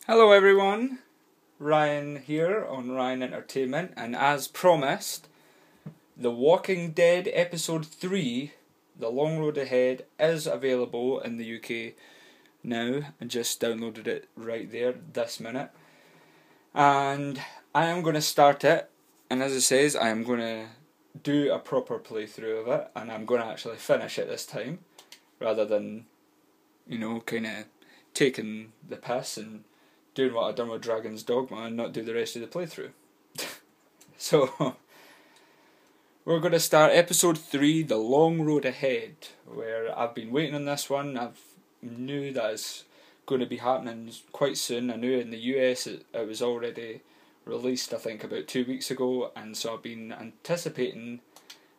Hello everyone, Ryan here on Ryan Entertainment, and as promised, The Walking Dead Episode 3, The Long Road Ahead, is available in the UK now. I just downloaded it right there this minute, and I am going to start it, and as it says, I am going to do a proper playthrough of it, and I'm going to actually finish it this time, rather than, kind of taking the piss and doing what I've done with Dragon's Dogma and not do the rest of the playthrough. So, we're going to start episode 3, The Long Road Ahead, where I've been waiting on this one. I knew that it's going to be happening quite soon. I knew in the US it was already released, I think, about 2 weeks ago, and so I've been anticipating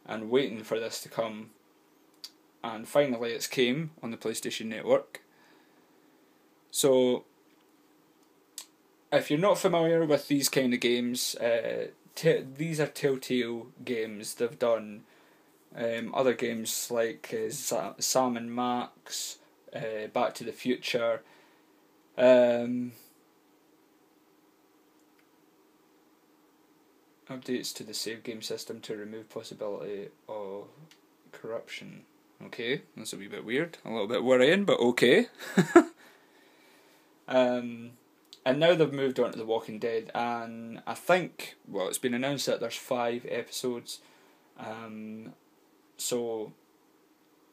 and waiting for this to come. And finally it's came on the PlayStation Network. So, if you're not familiar with these kind of games, these are Telltale games. They've done other games like Sam and Max, Back to the Future, updates to the save game system to remove possibility of corruption. Okay, that's a wee bit weird, a little bit worrying, but okay. And now they've moved on to The Walking Dead, and I think, it's been announced that there's 5 episodes, so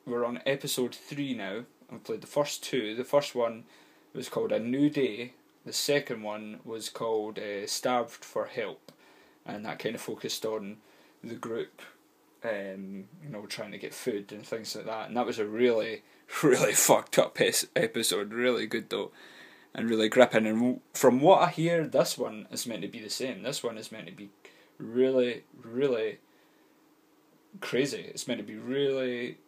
we're on episode 3 now. I've played the first 2. The first one was called A New Day, the second one was called Starved for Help, and that kind of focused on the group, trying to get food and things like that, and that was a really, really fucked up episode, really good though. And really gripping, and from what I hear, this one is meant to be the same. This one is meant to be really, really crazy. It's meant to be really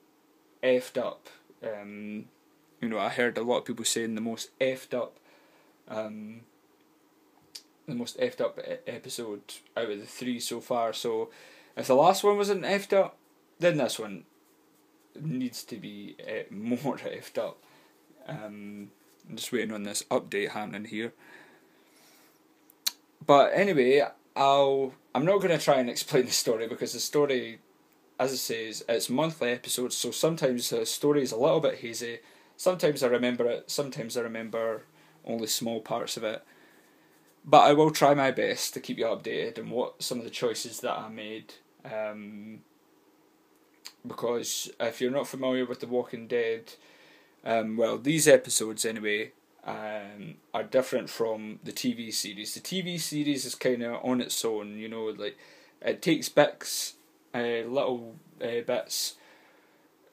effed up. I heard a lot of people saying the most effed up episode out of the 3 so far. So, if the last one wasn't effed up, then this one needs to be more effed up. I'm just waiting on this update happening here. But anyway, I'm not going to try and explain the story, because the story, as it says, it's monthly episodes, so sometimes the story is a little bit hazy. Sometimes I remember it, sometimes I remember only small parts of it. But I will try my best to keep you updated on what some of the choices that I made. Because if you're not familiar with The Walking Dead, these episodes anyway are different from the TV series. The TV series is kind of on its own, like it takes bits, little bits,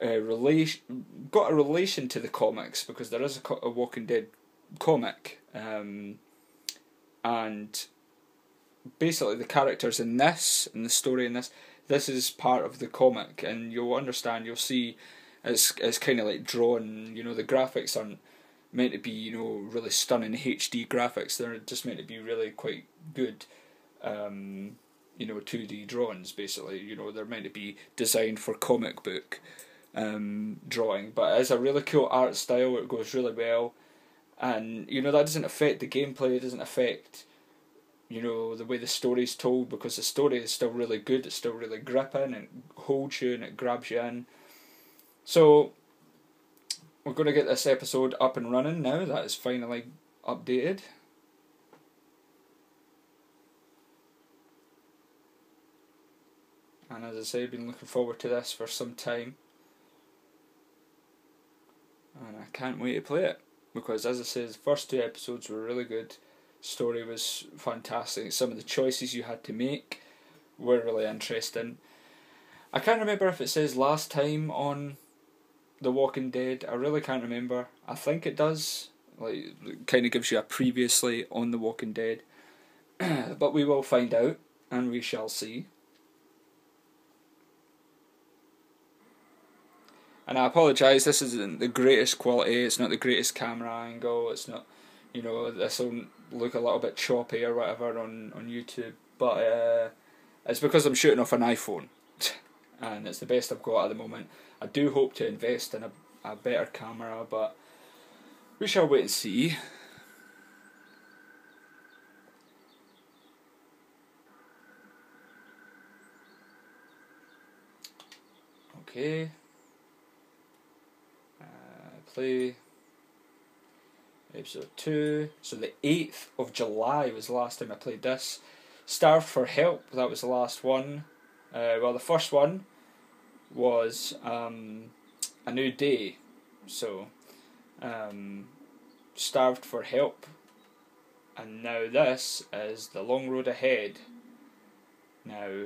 got a relation to the comics, because there is a Walking Dead comic, and basically the characters in this, and the story in this is part of the comic, and you'll see. It's kind of like drawn, the graphics aren't meant to be, really stunning HD graphics. They're just meant to be really quite good, 2D drawings, basically. They're meant to be designed for comic book drawing. But it's a really cool art style, it goes really well. And, that doesn't affect the gameplay, it doesn't affect, the way the story's told, because the story is still really good, it's still really gripping, and it holds you and it grabs you in. So, we're going to get this episode up and running now. That is finally updated. And as I say, I've been looking forward to this for some time. And I can't wait to play it. Because as I say, the first 2 episodes were really good. Story was fantastic. Some of the choices you had to make were really interesting. I can't remember if it says last time on The Walking Dead. I really can't remember. I think it does. Like, it kind of gives you a previously on The Walking Dead. But we will find out, and we shall see. And I apologise, this isn't the greatest quality, it's not the greatest camera angle, it's not, this will look a little bit choppy or whatever on YouTube, but it's because I'm shooting off an iPhone, and it's the best I've got at the moment. I do hope to invest in a better camera, but we shall wait and see. Okay. Play. Episode 2. So the 8th of July was the last time I played this. Starved for Help, that was the last one. Well, the first one was A New Day. So, Starved for Help. And now this is The Long Road Ahead. Now,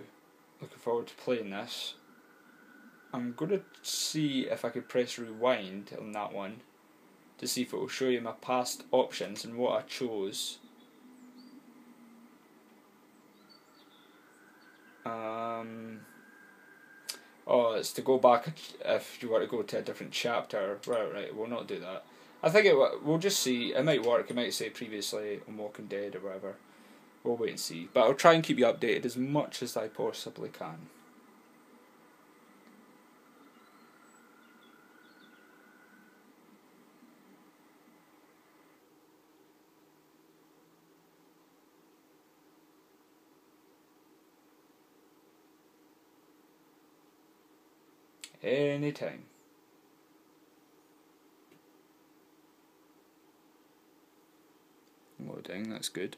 looking forward to playing this. I'm going to see if I could press rewind on that one to see if it will show you my past options and what I chose. Oh, it's to go back if you want to go to a different chapter. Right, we'll not do that. I think we'll just see. It might work. It might say previously on Walking Dead or whatever. We'll wait and see. But I'll try and keep you updated as much as I possibly can. Anytime. Loading, that's good.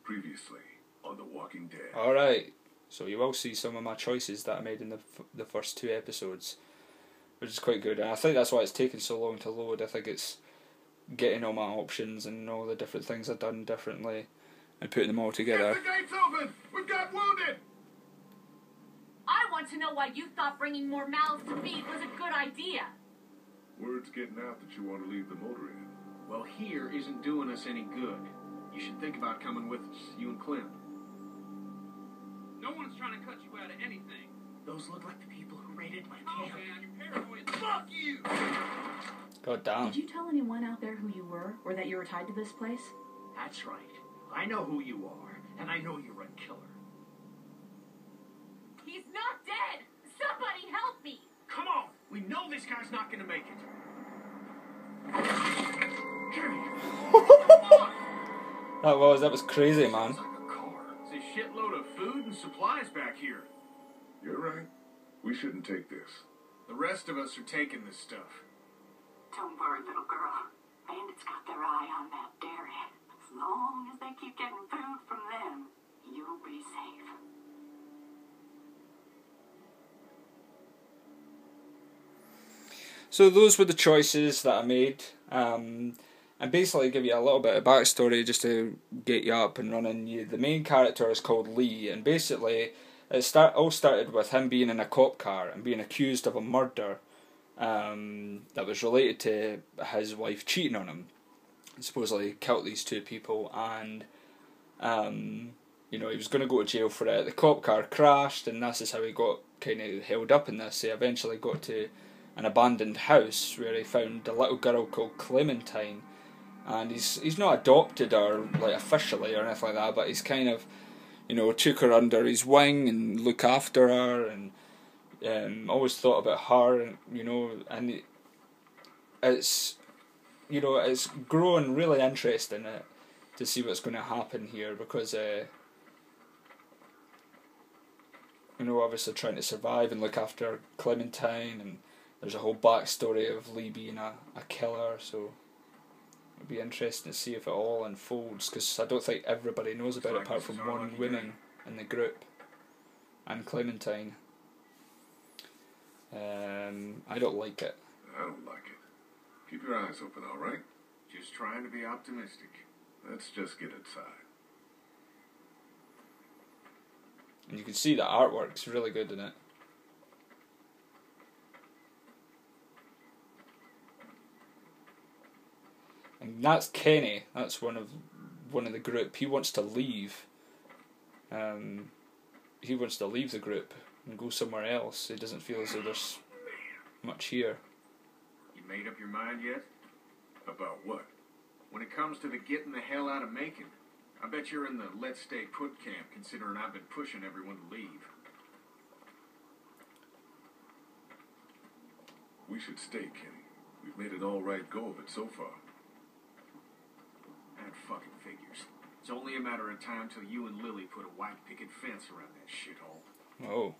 Previously on The Walking Dead. Alright, so you will see some of my choices that I made in the first 2 episodes, which is quite good, and I think that's why it's taken so long to load. I think it's getting all my options and all the different things I've done differently and putting them all together. Get the gates open! We've got wounded! I want to know why you thought bringing more mouths to feed was a good idea. Word's getting out that you want to leave the motor in. Well, here isn't doing us any good. You should think about coming with us, you and Clint. No one's trying to cut you out of anything. Those look like the people who raided my Oh camp. man, you're paranoid. Fuck you! God damn. Did you tell anyone out there who you were, or that you were tied to this place? That's right. I know who you are, and I know you're a killer. He's not dead! Somebody help me! Come on! We know this guy's not gonna make it. That was crazy, man. Sounds like a car. There's a shitload of food and supplies back here. You're right. We shouldn't take this. The rest of us are taking this stuff. Don't worry, little girl. Bandits got their eye on that dairy. As long as they keep getting food from them, you'll be safe. So those were the choices that I made, and basically give you a little bit of backstory just to get you up and running. The main character is called Lee, and basically it all started with him being in a cop car and being accused of a murder that was related to his wife cheating on him. He supposedly killed these 2 people, and he was going to go to jail for it. The cop car crashed, and this is how he got kind of held up in this. He eventually got to an abandoned house where he found a little girl called Clementine, and he's not adopted her like officially or anything like that, but he's kind of took her under his wing and look after her, and always thought about her, and it's it's growing really interesting to see what's going to happen here, because obviously trying to survive and look after Clementine, and there's a whole backstory of Lee being a killer, so it'll be interesting to see if it all unfolds, because I don't think everybody knows about it apart from one woman in the group, and Clementine. I don't like it. I don't like it. Keep your eyes open, all right? Just trying to be optimistic. Let's just get inside. And you can see the artwork's really good in it. And that's Kenny. That's one of the group. He wants to leave. He wants to leave the group and go somewhere else. He doesn't feel as though there's much here. You made up your mind yet? About what? When it comes to the getting the hell out of Macon, I bet you're in the let's stay put camp, considering I've been pushing everyone to leave. We should stay, Kenny. We've made an alright go of it so far. That fucking figures. It's only a matter of time till you and Lily put a white picket fence around that shithole. Oh.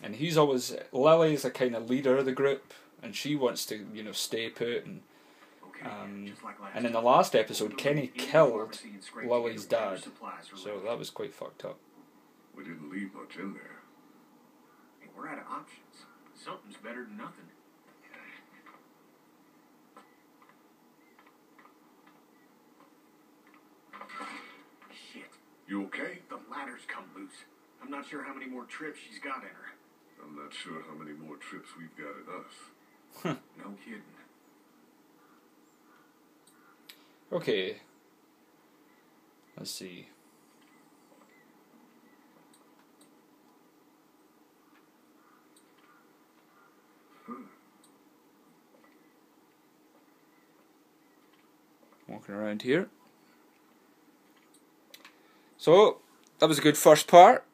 And he's always... Lily's a kind of leader of the group, and she wants to, you know, stay put. And Just like last and in the time. last episode, Kenny In the killed pharmacy and scrape Lily's together whatever dad. supplies are So left. that was quite fucked up. We didn't leave much in there. Hey, we're out of options. Something's better than nothing. Shit. You okay? The ladder's come loose. I'm not sure how many more trips she's got in her. I'm not sure how many more trips we've got in us. No kidding. Okay. Let's see. Walking around here. So, that was a good first part.